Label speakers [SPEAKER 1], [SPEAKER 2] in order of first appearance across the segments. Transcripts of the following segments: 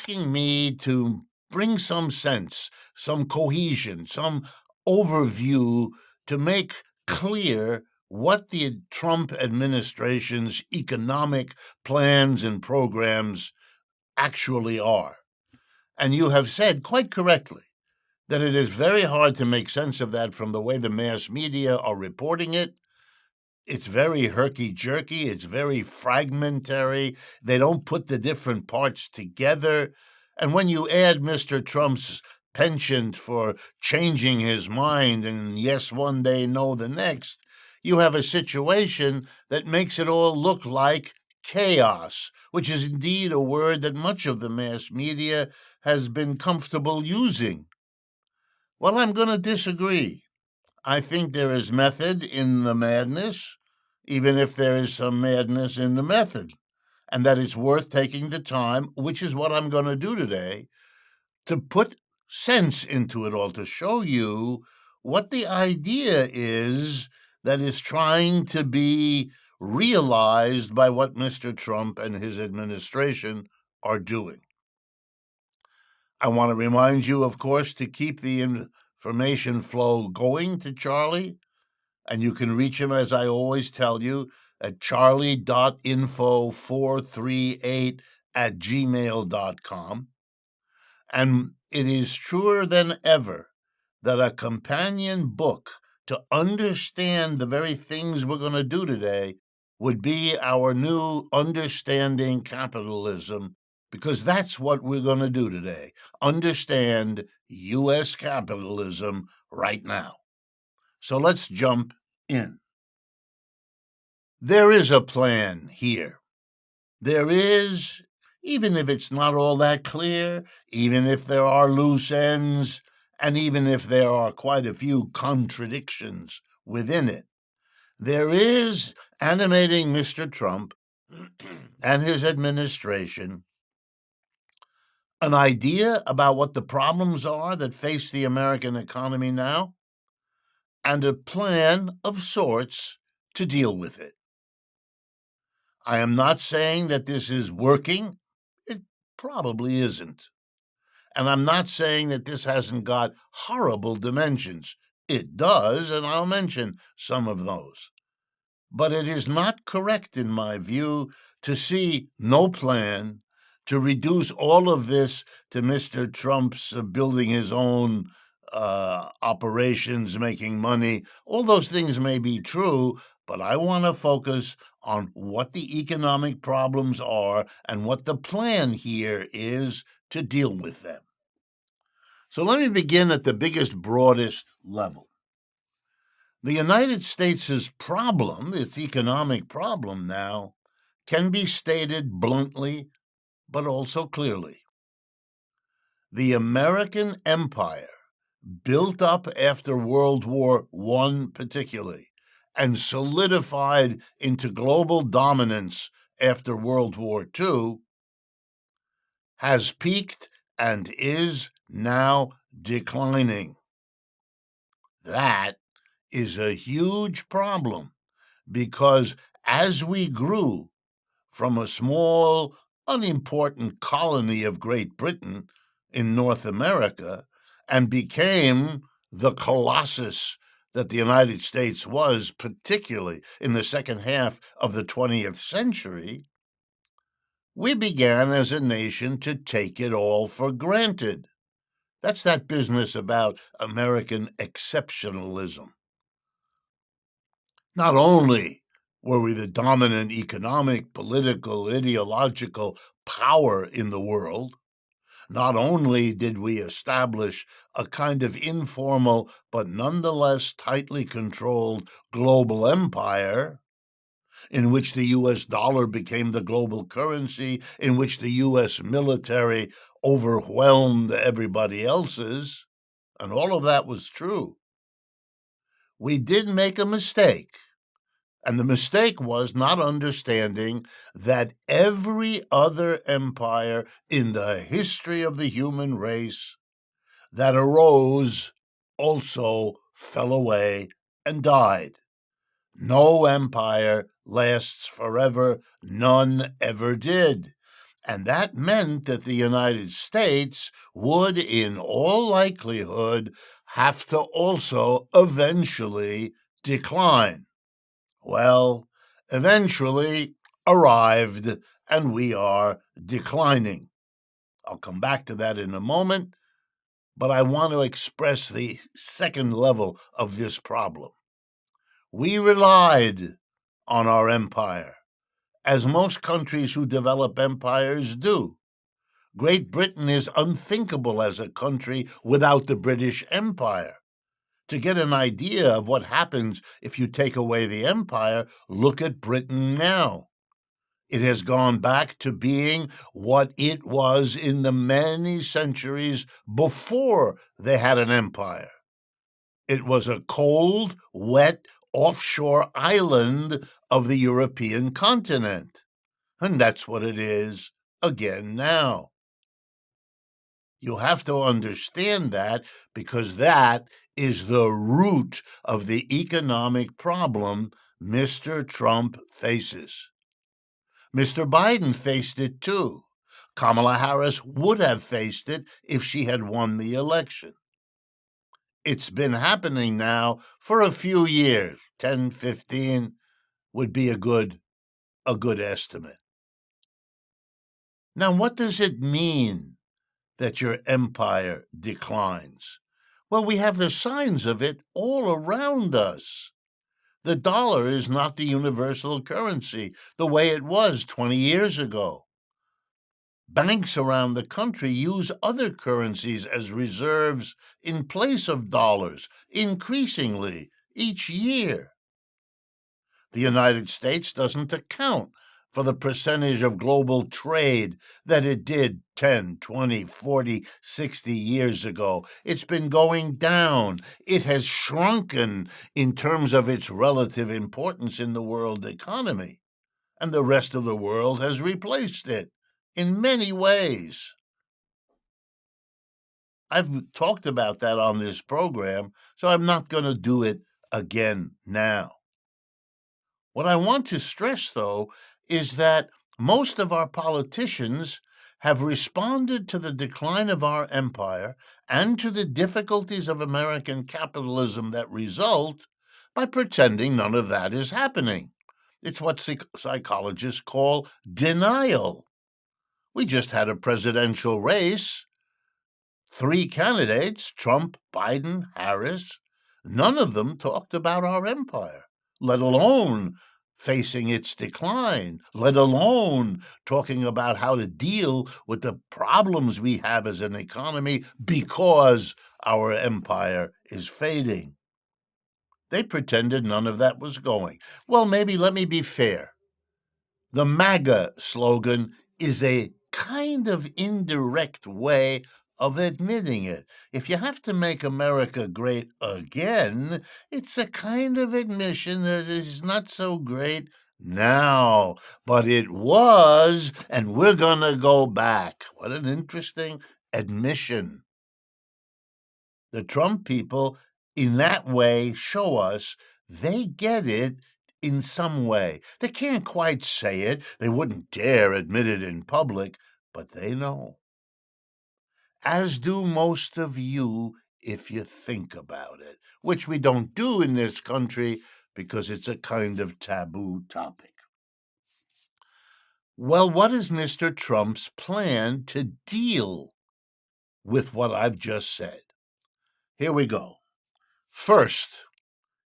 [SPEAKER 1] asking me to bring some sense, some cohesion, some overview to make clear what the Trump administration's economic plans and programs actually are. And you have said quite correctly that it is very hard to make sense of that from the way the mass media are reporting it. It's very herky-jerky. It's very fragmentary. They don't put the different parts together. And when you add Mr. Trump's penchant for changing his mind and yes one day, no the next, you have a situation that makes it all look like chaos, which is indeed a word that much of the mass media has been comfortable using. Well, I'm going to disagree. I think there is method in the madness, even if there is some madness in the method, and that it's worth taking the time, which is what I'm going to do today, to put sense into it all, to show you what the idea is that is trying to be realized by what Mr. Trump and his administration are doing. I want to remind you, of course, to keep the information flow going to Charlie, and you can reach him, as I always tell you, at charlie.info438@gmail.com. And it is truer than ever that a companion book to understand the very things we're going to do today would be our new Understanding Capitalism, because that's what we're going to do today. Understand U.S. capitalism right now. So let's jump in. There is a plan here. There is, even if it's not all that clear, even if there are loose ends, and even if there are quite a few contradictions within it. There is, animating Mr. Trump and his administration, an idea about what the problems are that face the American economy now, and a plan of sorts to deal with it. I am not saying that this is working. It probably isn't. And I'm not saying that this hasn't got horrible dimensions. It does, and I'll mention some of those. But it is not correct, in my view, to see no plan, to reduce all of this to Mr. Trump's building his own operations, making money. All those things may be true, but I want to focus on what the economic problems are and what the plan here is to deal with them. So let me begin at the biggest, broadest level. The United States' problem, its economic problem now, can be stated bluntly, but also clearly. The American empire, built up after World War I particularly, and solidified into global dominance after World War II, has peaked and is now declining. That is a huge problem, because as we grew from a small, unimportant colony of Great Britain in North America and became the colossus that the United States was, particularly in the second half of the 20th century, we began as a nation to take it all for granted. That's that business about American exceptionalism. Not only were we the dominant economic, political, ideological power in the world, not only did we establish a kind of informal but nonetheless tightly controlled global empire, in which the U.S. dollar became the global currency, in which the U.S. military overwhelmed everybody else's, and all of that was true. We did make a mistake. And the mistake was not understanding that every other empire in the history of the human race that arose also fell away and died. No empire lasts forever. None ever did. And that meant that the United States would, in all likelihood, have to also eventually decline. Well, eventually arrived, and we are declining. I'll come back to that in a moment, but I want to express the second level of this problem. We relied on our empire, as most countries who develop empires do. Great Britain is unthinkable as a country without the British Empire. To get an idea of what happens if you take away the empire, look at Britain now. It has gone back to being what it was in the many centuries before they had an empire. It was a cold, wet, offshore island of the European continent. And that's what it is again now. You have to understand that, because that is the root of the economic problem Mr. Trump faces. Mr. Biden faced it too. Kamala Harris would have faced it if she had won the election. It's been happening now for a few years. 10, 15 would be a good estimate. Now, what does it mean that your empire declines? Well, we have the signs of it all around us. The dollar is not the universal currency the way it was 20 years ago. Banks around the country use other currencies as reserves in place of dollars, increasingly each year. The United States doesn't account for the percentage of global trade that it did 10, 20, 40, 60 years ago. It's been going down. It has shrunken in terms of its relative importance in the world economy, and the rest of the world has replaced it in many ways. I've talked about that on this program, so I'm not going to do it again now. What I want to stress, though, is that most of our politicians have responded to the decline of our empire and to the difficulties of American capitalism that result by pretending none of that is happening. It's what psychologists call denial. We just had a presidential race. 3 candidates, Trump, Biden, Harris. None of them talked about our empire, let alone facing its decline, let alone talking about how to deal with the problems we have as an economy because our empire is fading. They pretended none of that was going. Well, maybe let me be fair. The MAGA slogan is a kind of indirect way of admitting it. If you have to make America great again, it's a kind of admission that it's not so great now, but it was, and we're going to go back. What an interesting admission. The Trump people, in that way, show us they get it in some way. They can't quite say it. They wouldn't dare admit it in public, but they know. As do most of you if you think about it, which we don't do in this country because it's a kind of taboo topic. Well, what is Mr. Trump's plan to deal with what I've just said? Here we go. First,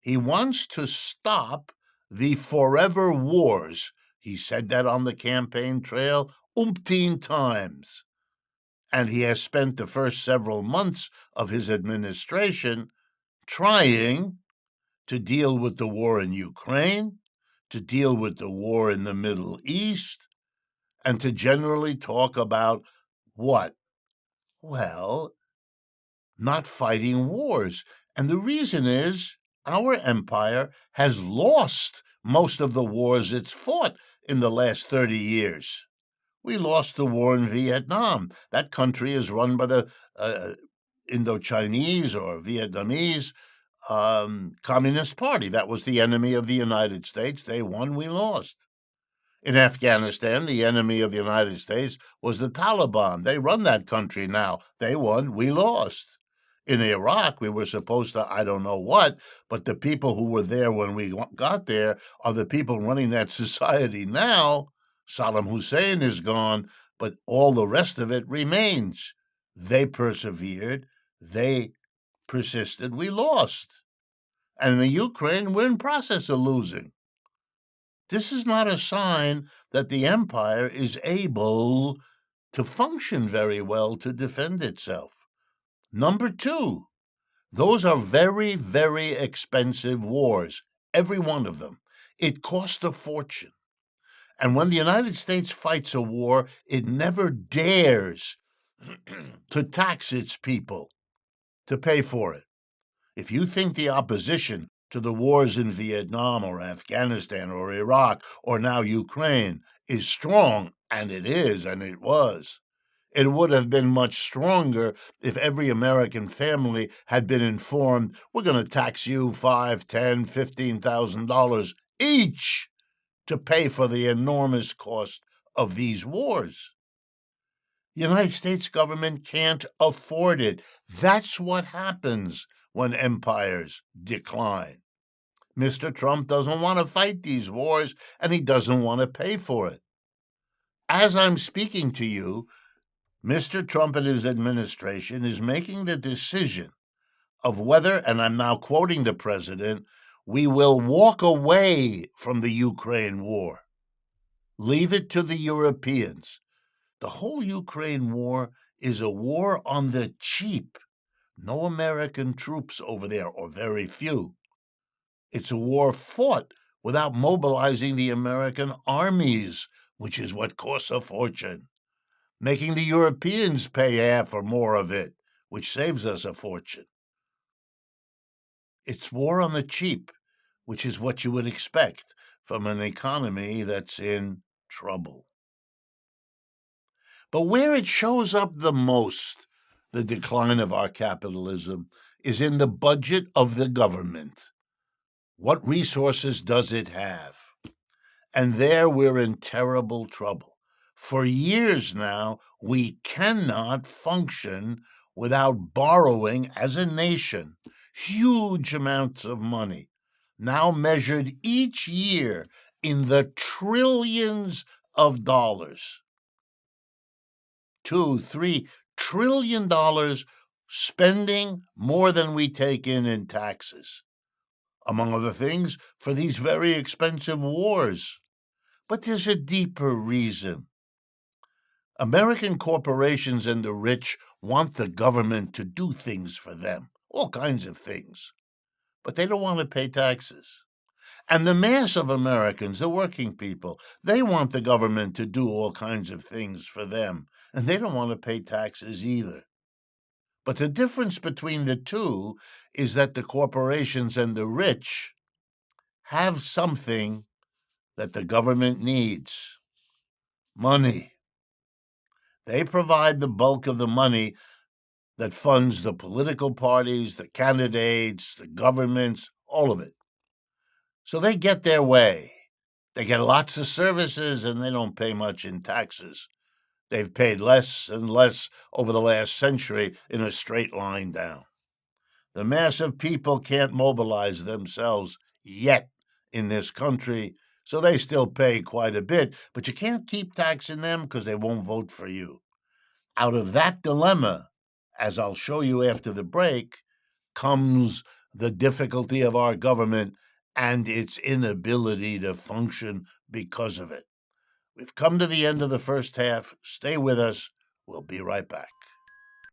[SPEAKER 1] he wants to stop the forever wars. He said that on the campaign trail umpteen times. And he has spent the first several months of his administration trying to deal with the war in Ukraine, to deal with the war in the Middle East, and to generally talk about what? Well, not fighting wars. And the reason is our empire has lost most of the wars it's fought in the last 30 years. We lost the war in Vietnam. That country is run by the Indo-Chinese or Vietnamese Communist Party. That was the enemy of the United States. They won, we lost. In Afghanistan, the enemy of the United States was the Taliban. They run that country now. They won, we lost. In Iraq, we were supposed to, I don't know what, but the people who were there when we got there are the people running that society now. Saddam Hussein is gone, but all the rest of it remains. They persevered. They persisted. We lost. And in the Ukraine, we're in process of losing. This is not a sign that the empire is able to function very well to defend itself. Number two, those are very, very expensive wars, every one of them. It costs a fortune. And when the United States fights a war, it never dares to tax its people to pay for it. If you think the opposition to the wars in Vietnam or Afghanistan or Iraq or now Ukraine is strong, and it is, and it was, it would have been much stronger if every American family had been informed, we're going to tax you $5, $10, $15,000 each to pay for the enormous cost of these wars. The United States government can't afford it. That's what happens when empires decline. Mr. Trump doesn't want to fight these wars, and he doesn't want to pay for it. As I'm speaking to you, Mr. Trump and his administration is making the decision of whether, and I'm now quoting the president, we will walk away from the Ukraine war. Leave it to the Europeans. The whole Ukraine war is a war on the cheap. No American troops over there, or very few. It's a war fought without mobilizing the American armies, which is what costs a fortune, making the Europeans pay half or more of it, which saves us a fortune. It's war on the cheap, which is what you would expect from an economy that's in trouble. But where it shows up the most, the decline of our capitalism, is in the budget of the government. What resources does it have? And there we're in terrible trouble. For years now, we cannot function without borrowing as a nation huge amounts of money, now measured each year in the trillions of dollars. $2-3 trillion spending more than we take in taxes, among other things, for these very expensive wars. But there's a deeper reason. American corporations and the rich want the government to do things for them, all kinds of things, but they don't want to pay taxes. And the mass of Americans, the working people, they want the government to do all kinds of things for them, and they don't want to pay taxes either. But the difference between the two is that the corporations and the rich have something that the government needs: money. They provide the bulk of the money that funds the political parties, the candidates, the governments, all of it. So they get their way. They get lots of services, and they don't pay much in taxes. They've paid less and less over the last century in a straight line down. The mass of people can't mobilize themselves yet in this country, so they still pay quite a bit, but you can't keep taxing them because they won't vote for you. Out of that dilemma, as I'll show you after the break, comes the difficulty of our government and its inability to function because of it. We've come to the end of the first half. Stay with us. We'll be right back.